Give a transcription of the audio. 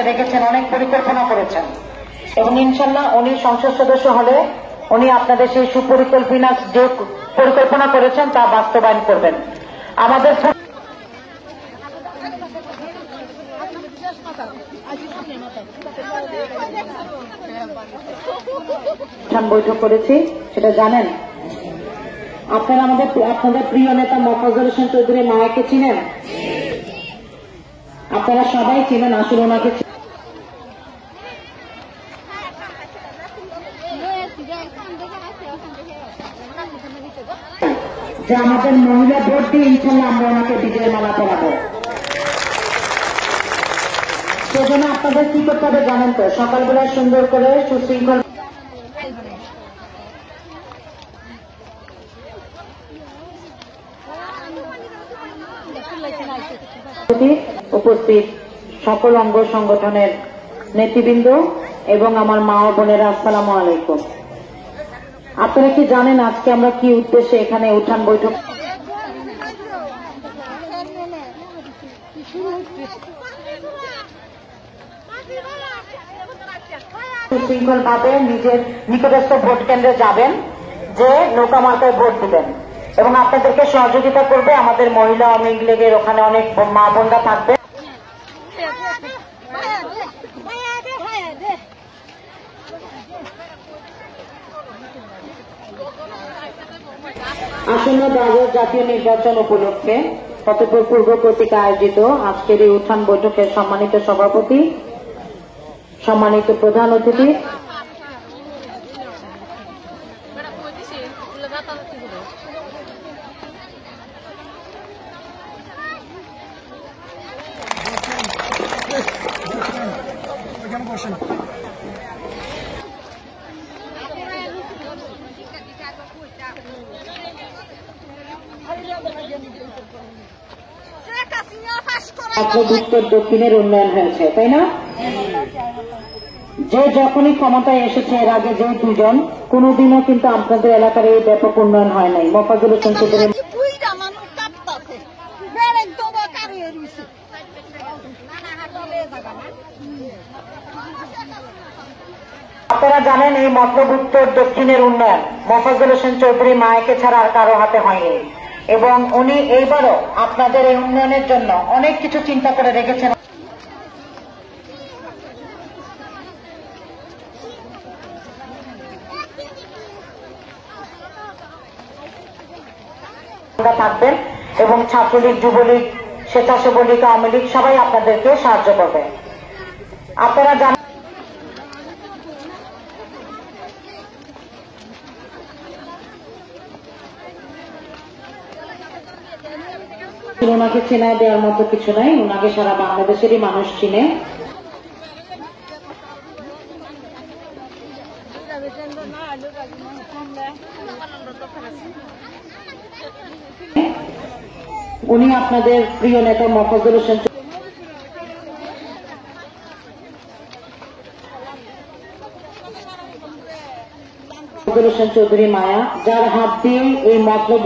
রেখেছেন, অনেক পরিকল্পনা করেছেন এবং ইনশাল্লাহ উনি সংসদ সদস্য হলে উনি আপনাদের সেই সুপরিকল্পনা যে পরিকল্পনা করেছেন তা বাস্তবায়ন করবেন। আমাদের বৈঠক করেছি সেটা জানেন আপনারা। আপনাদের প্রিয় নেতা মোফাজ্জল হোসেন চৌধুরী মায়াকে চিনেন, আপনারা সবাই চিনেন। আসলে ওনাকে যে আমাদের মহিলা ভোট দিয়ে ইনশাল্লাহ আমরা ওনাকে বিজয় মালা পরাবো। সেজন্য আপনাদের কি করতে হবে জানেন তো, সকালবেলা সুন্দর করে সুশৃঙ্খল উপস্থিত সকল অঙ্গ সংগঠনের নেতৃবৃন্দ এবং আমার মা ও বোনেরা, আসসালামু আলাইকুম। আপনারা কি জানেন আজকে আমরা কি উদ্দেশ্যে এখানে উঠান বৈঠক? সুশৃঙ্খল ভাবে নিজের নিকটস্থ ভোট কেন্দ্রে যাবেন, যে নৌকা মার্কায় ভোট দিবেন এবং আপনাদেরকে সহযোগিতা করবে আমাদের মহিলা আওয়ামী লীগের ওখানে অনেক মা বোনরা থাকবে। আসন্ন দ্বাদশ জাতীয় নির্বাচন উপলক্ষে ফতেপুর পূর্ব কর্তৃক আয়োজিত আজকের এই উত্থান বৈঠকের সম্মানিত সভাপতি, সম্মানিত প্রধান অতিথি, উত্তর দক্ষিণের উন্নয়ন হয়েছে, তাই না? যে যখনই ক্ষমতায় এসেছে এর আগে যে দুজন, কোনোদিনও কিন্তু আপনাদের এলাকার এই ব্যাপক উন্নয়ন হয় নাই। মোফাজ্জল হোসেন চৌধুরী আপনারা জানেন এই মতলব উত্তর দক্ষিণের উন্নয়ন মোফাজ্জল হোসেন চৌধুরী মায়াকে ছাড়া আর কারো হাতে হয়নি এবং উনি এইবারও আপনাদের এই উন্নয়নের জন্য অনেক কিছু চিন্তা করে রেখেছেন। থাকবেন এবং ছাত্রলীগ, যুবলীগ, স্বেচ্ছাসেবক লীগ, আওয়ামী লীগ সবাই আপনাদেরকে সাহায্য করবে। আপনারা জানেন ওনাকে চেনা দেওয়ার মতো কিছু নাই, ওনাকে সারা বাংলাদেশেরই মানুষ চিনে। উনি আপনাদের প্রিয় নেতা মোফাজ্জল হোসেন চৌধুরী মায়া, যার হাত দিয়ে এই মতলব